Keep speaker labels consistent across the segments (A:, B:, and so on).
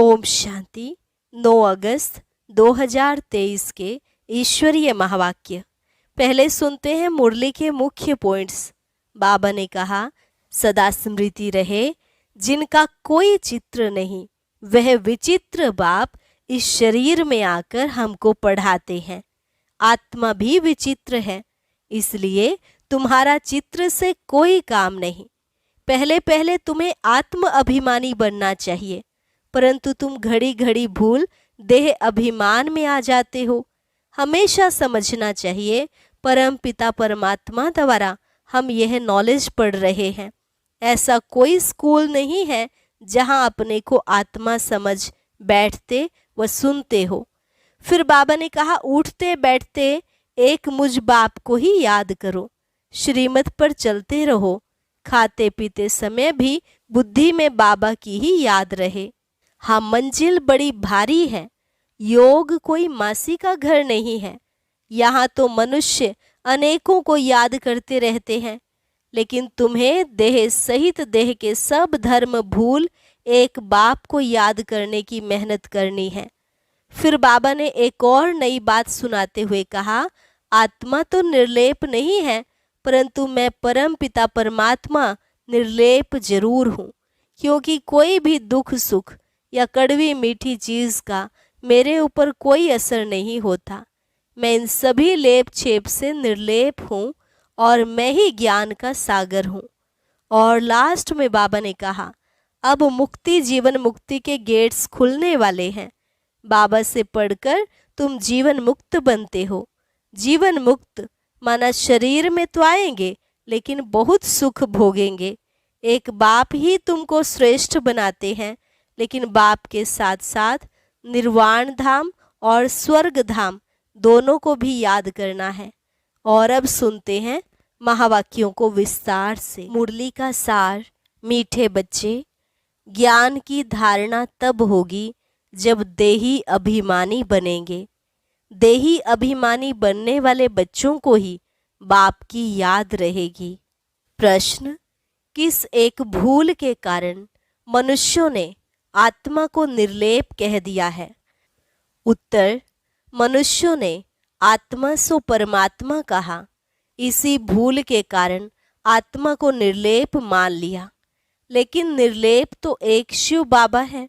A: ओम शांति। 9 अगस्त 2023 के ईश्वरीय महावाक्य। पहले सुनते हैं मुरली के मुख्य पॉइंट्स। बाबा ने कहा, सदा स्मृति रहे जिनका कोई चित्र नहीं, वह विचित्र बाप इस शरीर में आकर हमको पढ़ाते हैं। आत्मा भी विचित्र है, इसलिए तुम्हारा चित्र से कोई काम नहीं। पहले पहले तुम्हें आत्म अभिमानी बनना चाहिए, परंतु तुम घड़ी घड़ी भूल देह अभिमान में आ जाते हो। हमेशा समझना चाहिए, परम पिता परमात्मा द्वारा हम यह नॉलेज पढ़ रहे हैं। ऐसा कोई स्कूल नहीं है जहां अपने को आत्मा समझ बैठते व सुनते हो। फिर बाबा ने कहा, उठते बैठते एक मुझ बाप को ही याद करो, श्रीमत पर चलते रहो, खाते पीते समय भी बुद्धि में बाबा की ही याद रहे। हाँ, मंजिल बड़ी भारी है। योग कोई मासी का घर नहीं है। यहाँ तो मनुष्य अनेकों को याद करते रहते हैं, लेकिन तुम्हें देह सहित देह के सब धर्म भूल एक बाप को याद करने की मेहनत करनी है। फिर बाबा ने एक और नई बात सुनाते हुए कहा, आत्मा तो निर्लेप नहीं है, परंतु मैं परम पिता परमात्मा निर्लेप जरूर हूँ, क्योंकि कोई भी दुख सुख या कड़वी मीठी चीज का मेरे ऊपर कोई असर नहीं होता। मैं इन सभी लेप छेप से निर्लेप हूँ और मैं ही ज्ञान का सागर हूँ। और लास्ट में बाबा ने कहा, अब मुक्ति जीवन मुक्ति के गेट्स खुलने वाले हैं। बाबा से पढ़कर तुम जीवन मुक्त बनते हो। जीवन मुक्त माना शरीर में तो आएंगे, लेकिन बहुत सुख भोगेंगे। एक बाप ही तुमको श्रेष्ठ बनाते हैं, लेकिन बाप के साथ साथ निर्वाण धाम और स्वर्ग धाम दोनों को भी याद करना है। और अब सुनते हैं महावाक्यों को विस्तार से। मुरली का सार। मीठे बच्चे, ज्ञान की धारणा तब होगी जब देही अभिमानी बनेंगे। देही अभिमानी बनने वाले बच्चों को ही बाप की याद रहेगी। प्रश्न, किस एक भूल के कारण मनुष्यों ने आत्मा को निर्लेप कह दिया है? उत्तर, मनुष्यों ने आत्मा सो परमात्मा कहा, इसी भूल के कारण आत्मा को निर्लेप मान लिया। लेकिन निर्लेप तो एक शिव बाबा है,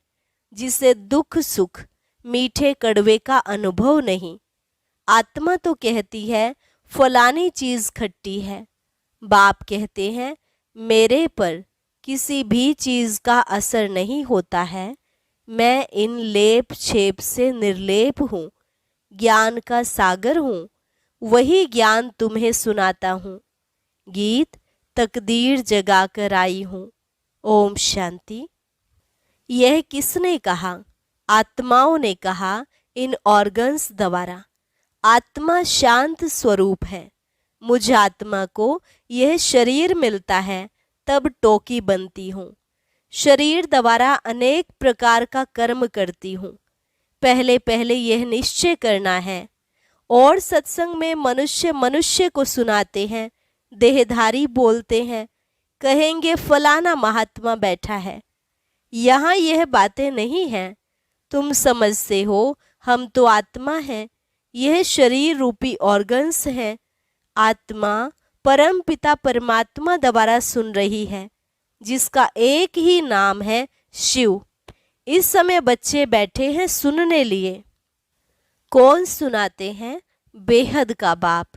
A: जिसे दुख सुख मीठे कड़वे का अनुभव नहीं। आत्मा तो कहती है फलानी चीज खट्टी है। बाप कहते हैं मेरे पर किसी भी चीज का असर नहीं होता है। मैं इन लेप छेप से निर्लेप हूँ, ज्ञान का सागर हूँ। वही ज्ञान तुम्हें सुनाता हूँ। गीत तकदीर जगा कर आई हूँ। ओम शांति। यह किसने कहा? आत्माओं ने कहा इन ऑर्गन्स द्वारा। आत्मा शांत स्वरूप है। मुझ आत्मा को यह शरीर मिलता है तब टोकी बनती हूँ। शरीर द्वारा अनेक प्रकार का कर्म करती हूँ। पहले पहले यह निश्चय करना है। और सत्संग में मनुष्य मनुष्य को सुनाते हैं, देहधारी बोलते हैं, कहेंगे फलाना महात्मा बैठा है। यहाँ यह बातें नहीं हैं। तुम समझते हो हम तो आत्मा हैं, यह शरीर रूपी ऑर्गन्स है। आत्मा परम पिता परमात्मा द्वारा सुन रही है, जिसका एक ही नाम है शिव। इस समय बच्चे बैठे हैं सुनने लिए। कौन सुनाते हैं? बेहद का बाप।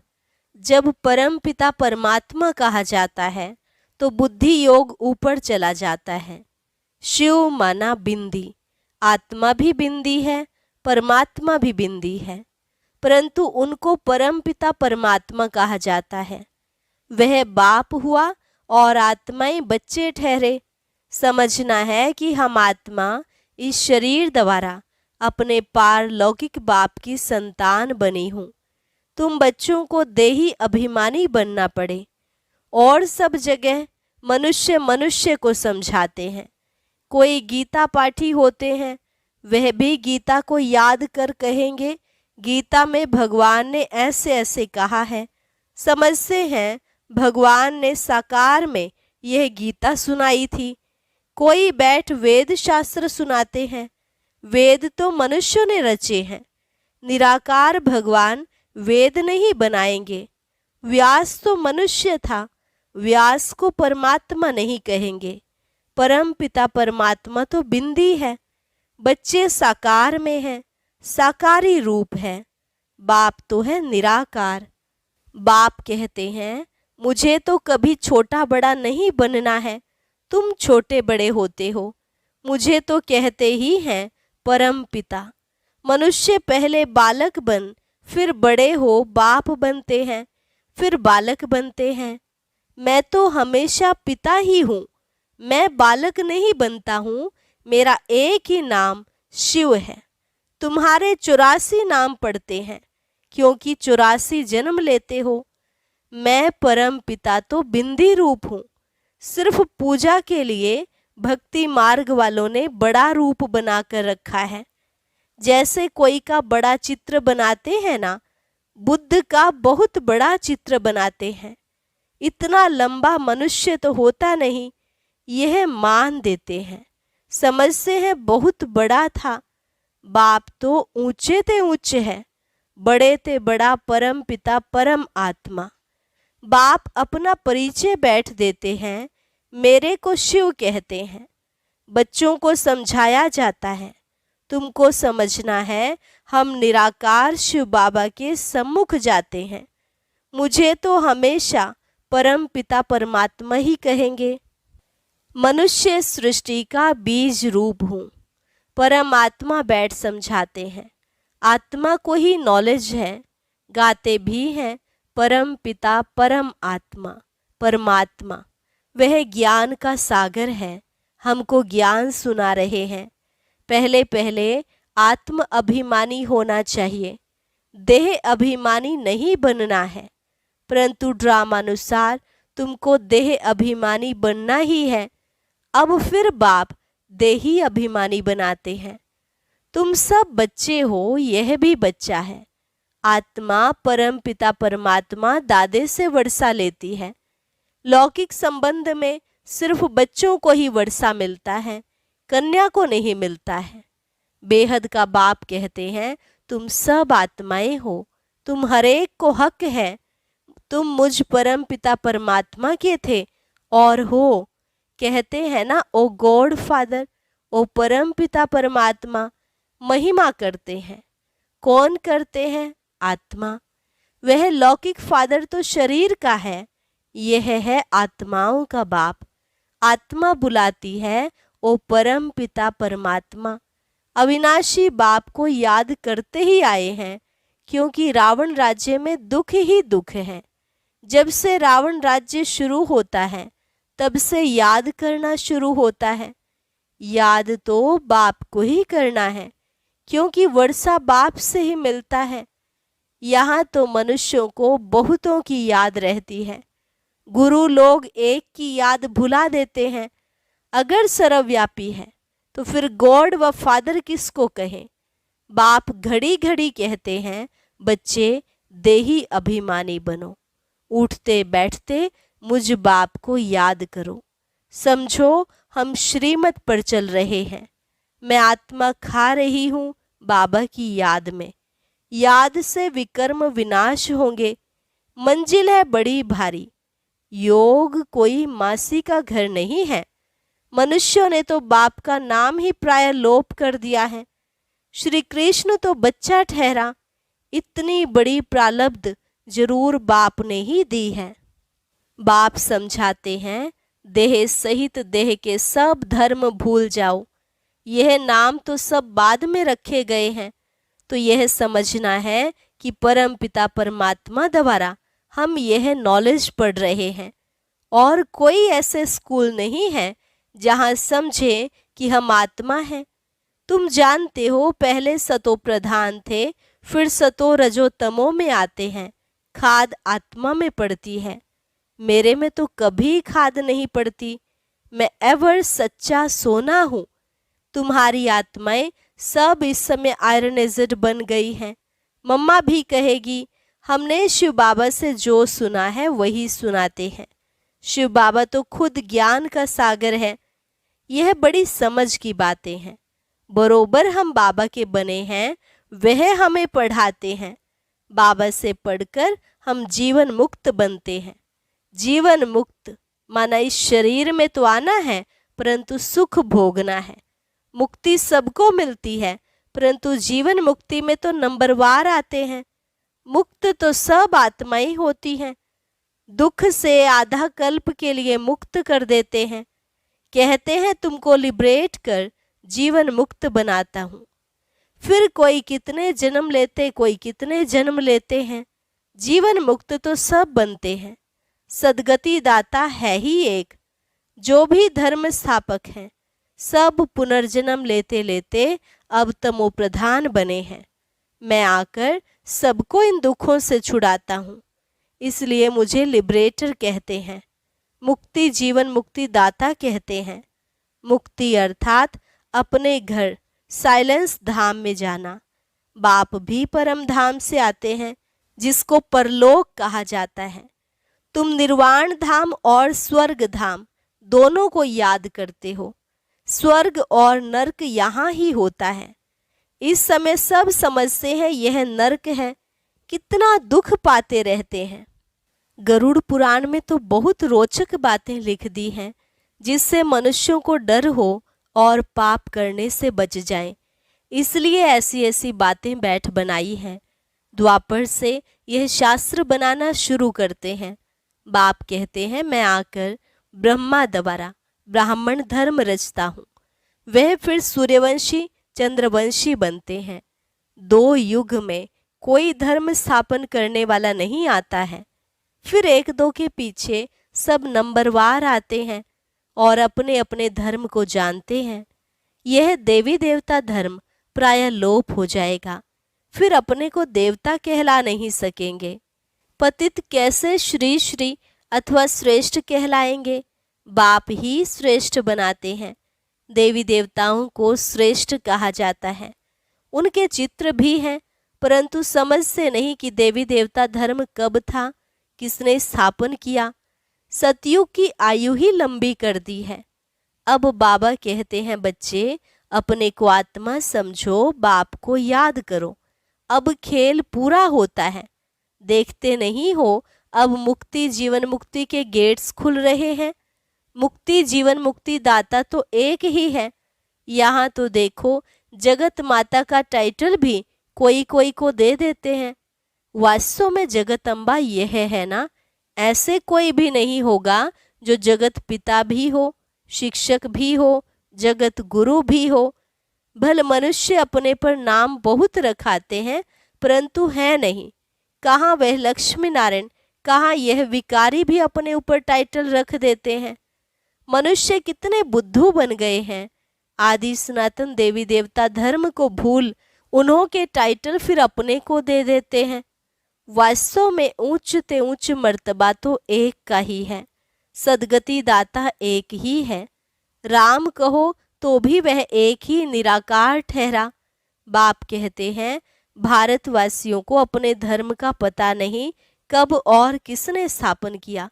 A: जब परम पिता परमात्मा कहा जाता है तो बुद्धि योग ऊपर चला जाता है। शिव माना बिंदी। आत्मा भी बिंदी है, परमात्मा भी बिंदी है, परंतु उनको परम पिता परमात्मा कहा जाता है। वह बाप हुआ और आत्माएं बच्चे ठहरे। समझना है कि हम आत्मा इस शरीर द्वारा अपने पारलौकिक बाप की संतान बनी हूँ। तुम बच्चों को देही अभिमानी बनना पड़े। और सब जगह मनुष्य मनुष्य को समझाते हैं। कोई गीता पाठी होते हैं, वह भी गीता को याद कर कहेंगे गीता में भगवान ने ऐसे ऐसे कहा है। समझते हैं भगवान ने साकार में यह गीता सुनाई थी। कोई बैठ वेद शास्त्र सुनाते हैं, वेद तो मनुष्यों ने रचे हैं। निराकार भगवान वेद नहीं बनाएंगे। व्यास तो मनुष्य था, व्यास को परमात्मा नहीं कहेंगे। परम पिता परमात्मा तो बिंदी है। बच्चे साकार में हैं, साकारी रूप है। बाप तो है निराकार। बाप कहते हैं मुझे तो कभी छोटा बड़ा नहीं बनना है, तुम छोटे बड़े होते हो। मुझे तो कहते ही हैं परम पिता। मनुष्य पहले बालक बन, फिर बड़े हो बाप बनते हैं, फिर बालक बनते हैं। मैं तो हमेशा पिता ही हूँ, मैं बालक नहीं बनता हूँ। मेरा एक ही नाम शिव है। तुम्हारे 84 नाम पड़ते हैं, क्योंकि 84 जन्म लेते हो। मैं परम पिता तो बिंदी रूप हूँ। सिर्फ पूजा के लिए भक्ति मार्ग वालों ने बड़ा रूप बनाकर रखा है। जैसे कोई का बड़ा चित्र बनाते हैं ना, बुद्ध का बहुत बड़ा चित्र बनाते हैं। इतना लंबा मनुष्य तो होता नहीं, यह मान देते हैं, समझते हैं बहुत बड़ा था। बाप तो ऊंचे ते ऊंचे है, बड़े ते बड़ा परम पिता परम आत्मा। बाप अपना परिचय बैठ देते हैं, मेरे को शिव कहते हैं। बच्चों को समझाया जाता है, तुमको समझना है, हम निराकार शिव बाबा के सम्मुख जाते हैं। मुझे तो हमेशा परम पिता परमात्मा ही कहेंगे। मनुष्य सृष्टि का बीज रूप हूँ। परमात्मा बैठ समझाते हैं। आत्मा को ही नॉलेज है, गाते भी हैं परम पिता परम आत्मा परमात्मा। वह ज्ञान का सागर है, हमको ज्ञान सुना रहे हैं। पहले पहले आत्म अभिमानी होना चाहिए, देह अभिमानी नहीं बनना है। परंतु ड्रामानुसार तुमको देह अभिमानी बनना ही है। अब फिर बाप देही अभिमानी बनाते हैं। तुम सब बच्चे हो, यह भी बच्चा है। आत्मा परम पिता परमात्मा दादे से वर्षा लेती है। लौकिक संबंध में सिर्फ बच्चों को ही वर्षा मिलता है, कन्या को नहीं मिलता है। बेहद का बाप कहते हैं तुम सब आत्माएं हो, तुम हरेक को हक है। तुम मुझ परम पिता परमात्मा के थे और हो। कहते हैं ना, ओ गॉड फादर, ओ परम पिता परमात्मा। महिमा करते हैं, कौन करते हैं? आत्मा। वह लौकिक फादर तो शरीर का है, यह है आत्माओं का बाप। आत्मा बुलाती है, ओ परम पिता परमात्मा। अविनाशी बाप को याद करते ही आए हैं, क्योंकि रावण राज्य में दुख ही दुख है। जब से रावण राज्य शुरू होता है, तब से याद करना शुरू होता है। याद तो बाप को ही करना है, क्योंकि वर्षा बाप से ही मिलता है। यहाँ तो मनुष्यों को बहुतों की याद रहती है। गुरु लोग एक की याद भुला देते हैं। अगर सर्वव्यापी है तो फिर गॉड व फादर किसको कहें? बाप घड़ी घड़ी कहते हैं, बच्चे देही अभिमानी बनो। उठते बैठते मुझ बाप को याद करो। समझो हम श्रीमत पर चल रहे हैं। मैं आत्मा खा रही हूँ बाबा की याद में। याद से विकर्म विनाश होंगे। मंजिल है बड़ी भारी। योग कोई मासी का घर नहीं है। मनुष्यों ने तो बाप का नाम ही प्राय लोप कर दिया है। श्री कृष्ण तो बच्चा ठहरा। इतनी बड़ी प्रारब्ध जरूर बाप ने ही दी है। बाप समझाते हैं, देह सहित देह के सब धर्म भूल जाओ। यह नाम तो सब बाद में रखे गए हैं। तो यह समझना है कि परम पिता परमात्मा द्वारा हम यह नॉलेज पढ़ रहे हैं। और कोई ऐसे स्कूल नहीं है जहाँ समझे कि हम आत्मा हैं। तुम जानते हो, पहले सतो प्रधान थे, फिर सतो रजो तमो में आते हैं। खाद आत्मा में पड़ती है। मेरे में तो कभी खाद नहीं पड़ती। मैं एवर सच्चा सोना हूँ। तुम्हारी आत्माएं सब इस समय आयरनेजेड बन गई हैं। मम्मा भी कहेगी, हमने शिव बाबा से जो सुना है वही सुनाते हैं। शिव बाबा तो खुद ज्ञान का सागर है। यह बड़ी समझ की बातें हैं। बरोबर हम बाबा के बने हैं, वह हमें पढ़ाते हैं। बाबा से पढ़कर हम जीवन मुक्त बनते हैं। जीवन मुक्त माना इस शरीर में तो आना है, परंतु सुख भोगना है। मुक्ति सबको मिलती है, परंतु जीवन मुक्ति में तो नंबरवार आते हैं। मुक्त तो सब आत्माएं होती हैं। दुख से आधा कल्प के लिए मुक्त कर देते हैं। कहते हैं तुमको लिबरेट कर जीवन मुक्त बनाता हूँ। फिर कोई कितने जन्म लेते, कोई कितने जन्म लेते हैं। जीवन मुक्त तो सब बनते हैं। सदगति दाता है ही एक। जो भी धर्म स्थापक हैं, सब पुनर्जन्म लेते लेते अब तमो प्रधान बने हैं। मैं आकर सबको इन दुखों से छुड़ाता हूँ, इसलिए मुझे लिबरेटर कहते हैं। मुक्ति जीवन मुक्ति दाता कहते हैं। मुक्ति अर्थात अपने घर साइलेंस धाम में जाना। बाप भी परम धाम से आते हैं, जिसको परलोक कहा जाता है। तुम निर्वाण धाम और स्वर्ग धाम दोनों को याद करते हो। स्वर्ग और नरक यहाँ ही होता है। इस समय सब समझते हैं यह नरक है, कितना दुख पाते रहते हैं। गरुड़ पुराण में तो बहुत रोचक बातें लिख दी हैं, जिससे मनुष्यों को डर हो और पाप करने से बच जाएं। इसलिए ऐसी ऐसी बातें बैठ बनाई हैं। द्वापर से यह शास्त्र बनाना शुरू करते हैं। बाप कहते हैं मैं आकर ब्रह्मा द्वारा ब्राह्मण धर्म रचता हूँ। वह फिर सूर्यवंशी चंद्रवंशी बनते हैं। 2 युग में कोई धर्म स्थापन करने वाला नहीं आता है। फिर 1-2 के पीछे सब नंबरवार आते हैं और अपने अपने धर्म को जानते हैं। यह देवी देवता धर्म प्रायः लोप हो जाएगा। फिर अपने को देवता कहला नहीं सकेंगे। पतित कैसे श्री श्री अथवा श्रेष्ठ कहलाएंगे? बाप ही श्रेष्ठ बनाते हैं। देवी देवताओं को श्रेष्ठ कहा जाता है। उनके चित्र भी हैं, परंतु समझते नहीं कि देवी देवता धर्म कब था, किसने स्थापन किया। सतयुग की आयु ही लंबी कर दी है। अब बाबा कहते हैं बच्चे अपने को आत्मा समझो, बाप को याद करो। अब खेल पूरा होता है। देखते नहीं हो अब मुक्ति जीवन मुक्ति के गेट्स खुल रहे हैं। मुक्ति जीवन मुक्ति दाता तो एक ही है। यहाँ तो देखो जगत माता का टाइटल भी कोई कोई को दे देते हैं। वास्तव में जगत अम्बा यह है ना। ऐसे कोई भी नहीं होगा जो जगत पिता भी हो, शिक्षक भी हो, जगत गुरु भी हो। भल मनुष्य अपने पर नाम बहुत रखाते हैं, परंतु है नहीं। कहाँ वह लक्ष्मी नारायण, कहाँ यह विकारी भी अपने ऊपर टाइटल रख देते हैं। मनुष्य कितने बुद्धू बन गए हैं। आदि सनातन देवी देवता धर्म को भूल उन्हों के टाइटल फिर अपने को दे देते हैं। वास्तव में ऊंच ते ऊंच मर्तबा तो एक का ही है। सदगति दाता एक ही है। राम कहो तो भी वह एक ही निराकार ठहरा। बाप कहते हैं भारतवासियों को अपने धर्म का पता नहीं कब और किसने स्थापन किया।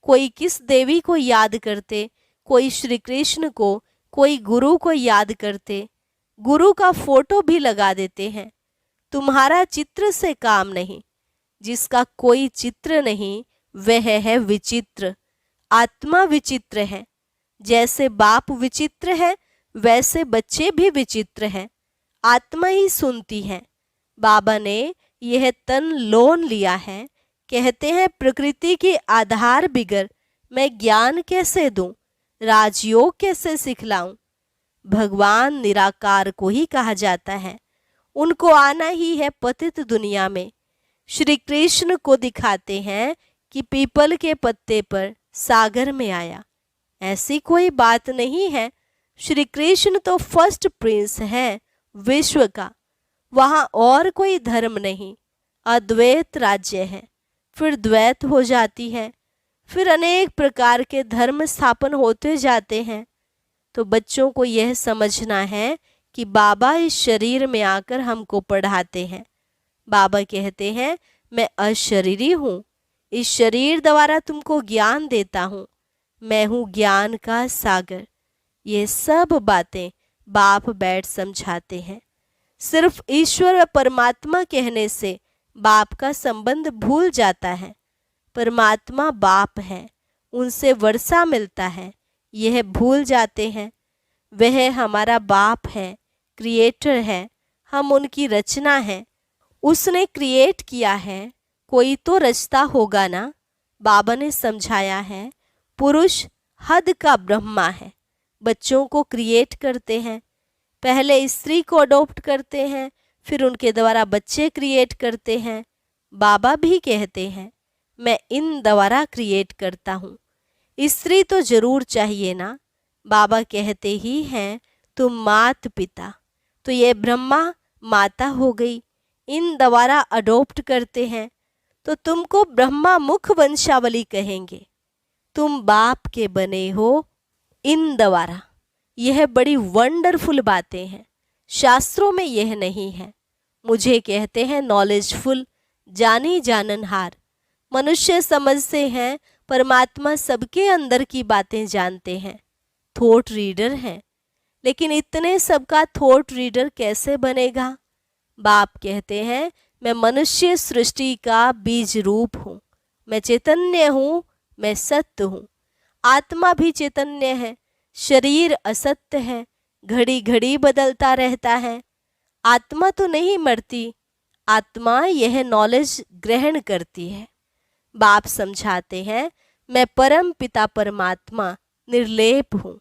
A: कोई किस देवी को याद करते, कोई श्री कृष्ण को, कोई गुरु को याद करते। गुरु का फोटो भी लगा देते हैं। तुम्हारा चित्र से काम नहीं। जिसका कोई चित्र नहीं वह है विचित्र। आत्मा विचित्र है। जैसे बाप विचित्र है, वैसे बच्चे भी विचित्र हैं। आत्मा ही सुनती है। बाबा ने यह तन लोन लिया है। कहते हैं प्रकृति के आधार बिगर मैं ज्ञान कैसे दूं, राजयोग कैसे सिखलाऊं। भगवान निराकार को ही कहा जाता है। उनको आना ही है पतित दुनिया में। श्री कृष्ण को दिखाते हैं कि पीपल के पत्ते पर सागर में आया। ऐसी कोई बात नहीं है। श्री कृष्ण तो फर्स्ट प्रिंस है विश्व का। वहाँ और कोई धर्म नहीं। अद्वैत राज्य है, फिर द्वैत हो जाती है, फिर अनेक प्रकार के धर्म स्थापन होते जाते हैं। तो बच्चों को यह समझना है कि बाबा इस शरीर में आकर हमको पढ़ाते हैं। बाबा कहते हैं मैं अशरीरी हूँ, इस शरीर द्वारा तुमको ज्ञान देता हूँ। मैं हूँ ज्ञान का सागर। ये सब बातें बाप बैठ समझाते हैं। सिर्फ ईश्वर व परमात्मा कहने से बाप का संबंध भूल जाता है। परमात्मा बाप है, उनसे वर्षा मिलता है, यह भूल जाते हैं। वह हमारा बाप है, क्रिएटर है, हम उनकी रचना है। उसने क्रिएट किया है, कोई तो रचता होगा ना। बाबा ने समझाया है, पुरुष हद का ब्रह्मा है। बच्चों को क्रिएट करते हैं, पहले स्त्री को अडॉप्ट करते हैं, फिर उनके द्वारा बच्चे क्रिएट करते हैं। बाबा भी कहते हैं, मैं इन द्वारा क्रिएट करता हूँ। स्त्री तो जरूर चाहिए ना। बाबा कहते ही हैं, तुम मात पिता, तो ये ब्रह्मा माता हो गई। इन द्वारा अडॉप्ट करते हैं तो तुमको ब्रह्मा मुख वंशावली कहेंगे। तुम बाप के बने हो इन द्वारा। यह बड़ी वंडरफुल बातें हैं, शास्त्रों में यह नहीं है। मुझे कहते हैं नॉलेजफुल, जानी जाननहार। मनुष्य समझते हैं परमात्मा सबके अंदर की बातें जानते हैं, थॉट रीडर हैं। लेकिन इतने सबका थॉट रीडर कैसे बनेगा? बाप कहते हैं, मैं मनुष्य सृष्टि का बीज रूप हूँ, मैं चैतन्य हूँ, मैं सत्य हूँ। आत्मा भी चैतन्य है, शरीर असत्य है, घड़ी घड़ी बदलता रहता है। आत्मा तो नहीं मरती, आत्मा यह नॉलेज ग्रहण करती है। बाप समझाते हैं, मैं परम पिता परमात्मा निर्लेप हूँ,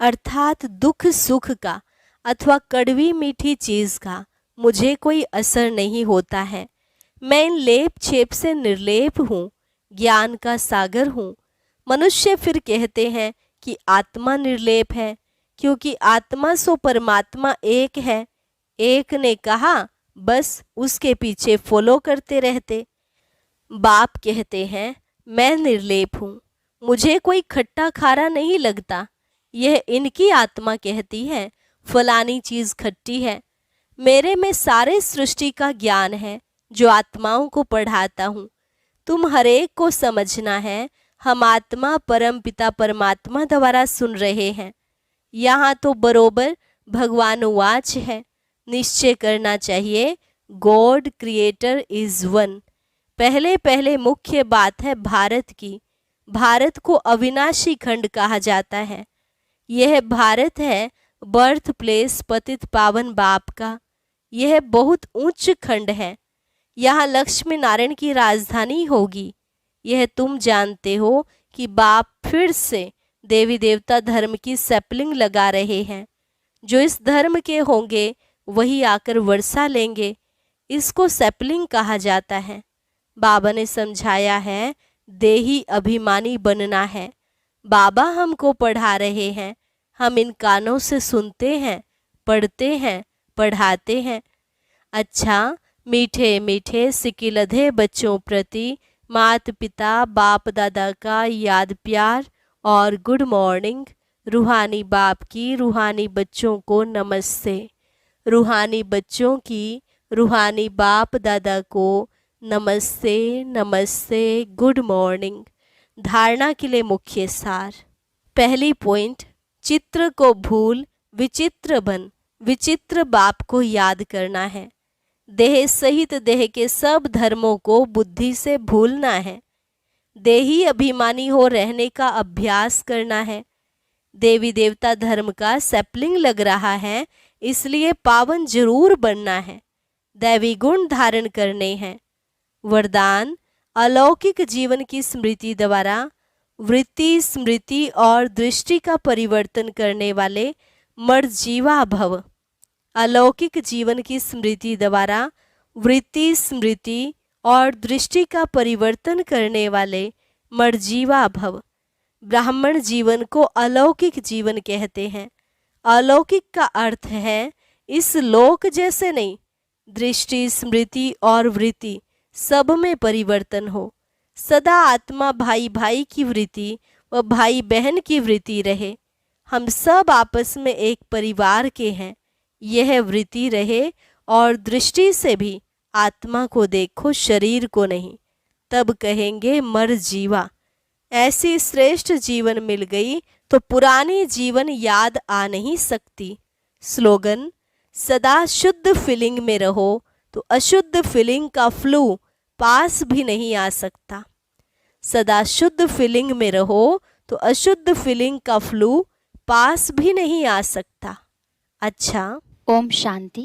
A: अर्थात दुख सुख का अथवा कड़वी मीठी चीज का मुझे कोई असर नहीं होता है। मैं इन लेप छेप से निर्लेप हूँ, ज्ञान का सागर हूँ। मनुष्य फिर कहते हैं कि आत्मा निर्लेप है, क्योंकि आत्मा सो परमात्मा एक है। एक ने कहा, बस उसके पीछे फॉलो करते रहते। बाप कहते हैं, मैं निर्लेप हूँ, मुझे कोई खट्टा खारा नहीं लगता। यह इनकी आत्मा कहती है फलानी चीज खट्टी है। मेरे में सारे सृष्टि का ज्ञान है जो आत्माओं को पढ़ाता हूँ। तुम हरेक को समझना है, हम आत्मा परम पिता परमात्मा द्वारा सुन रहे हैं। यहाँ तो बरोबर भगवान वाच है, निश्चय करना चाहिए गॉड क्रिएटर इज वन। पहले पहले मुख्य बात है भारत की। भारत को अविनाशी खंड कहा जाता है। यह भारत है बर्थ प्लेस पतित पावन बाप का। यह बहुत उच्च खंड है। यहाँ लक्ष्मी नारायण की राजधानी होगी। यह तुम जानते हो कि बाप फिर से देवी देवता धर्म की सैपलिंग लगा रहे हैं। जो इस धर्म के होंगे वही आकर वर्षा लेंगे। इसको सैपलिंग कहा जाता है। बाबा ने समझाया है, देही अभिमानी बनना है। बाबा हमको पढ़ा रहे हैं, हम इन कानों से सुनते हैं, पढ़ते हैं, पढ़ाते हैं। अच्छा, मीठे मीठे सिकिलधे बच्चों प्रति माता पिता बाप दादा का याद प्यार और गुड मॉर्निंग। रूहानी बाप की रूहानी बच्चों को नमस्ते। रूहानी बच्चों की रूहानी बाप दादा को नमस्ते नमस्ते, गुड मॉर्निंग। धारणा के लिए मुख्य सार। पहली पॉइंट, चित्र को भूल विचित्र बन। विचित्र बाप को याद करना है। देह सहित देह के सब धर्मों को बुद्धि से भूलना है। देही अभिमानी हो रहने का अभ्यास करना है। देवी देवता धर्म का सैपलिंग लग रहा है, इसलिए पावन जरूर बनना है। दैवी गुण धारण करने हैं। वरदान, अलौकिक जीवन की स्मृति द्वारा वृत्ति स्मृति और दृष्टि का परिवर्तन करने वाले मर्जीवा भव। अलौकिक जीवन की स्मृति द्वारा वृत्ति स्मृति और दृष्टि का परिवर्तन करने वाले मर्जीवा भव। ब्राह्मण जीवन को अलौकिक जीवन कहते हैं। अलौकिक का अर्थ है इस लोक जैसे नहीं, दृष्टि स्मृति और वृत्ति सब में परिवर्तन हो। सदा आत्मा भाई भाई की वृत्ति व भाई बहन की वृत्ति रहे। हम सब आपस में एक परिवार के हैं, यह वृत्ति रहे। और दृष्टि से भी आत्मा को देखो, शरीर को नहीं, तब कहेंगे मर जीवा। ऐसी श्रेष्ठ जीवन मिल गई तो पुरानी जीवन याद आ नहीं सकती। स्लोगन, सदा शुद्ध फीलिंग में रहो तो अशुद्ध फीलिंग का फ्लू पास भी नहीं आ सकता। सदा शुद्ध फीलिंग में रहो तो अशुद्ध फीलिंग का फ्लू पास भी नहीं आ सकता। अच्छा,
B: ओम शांति।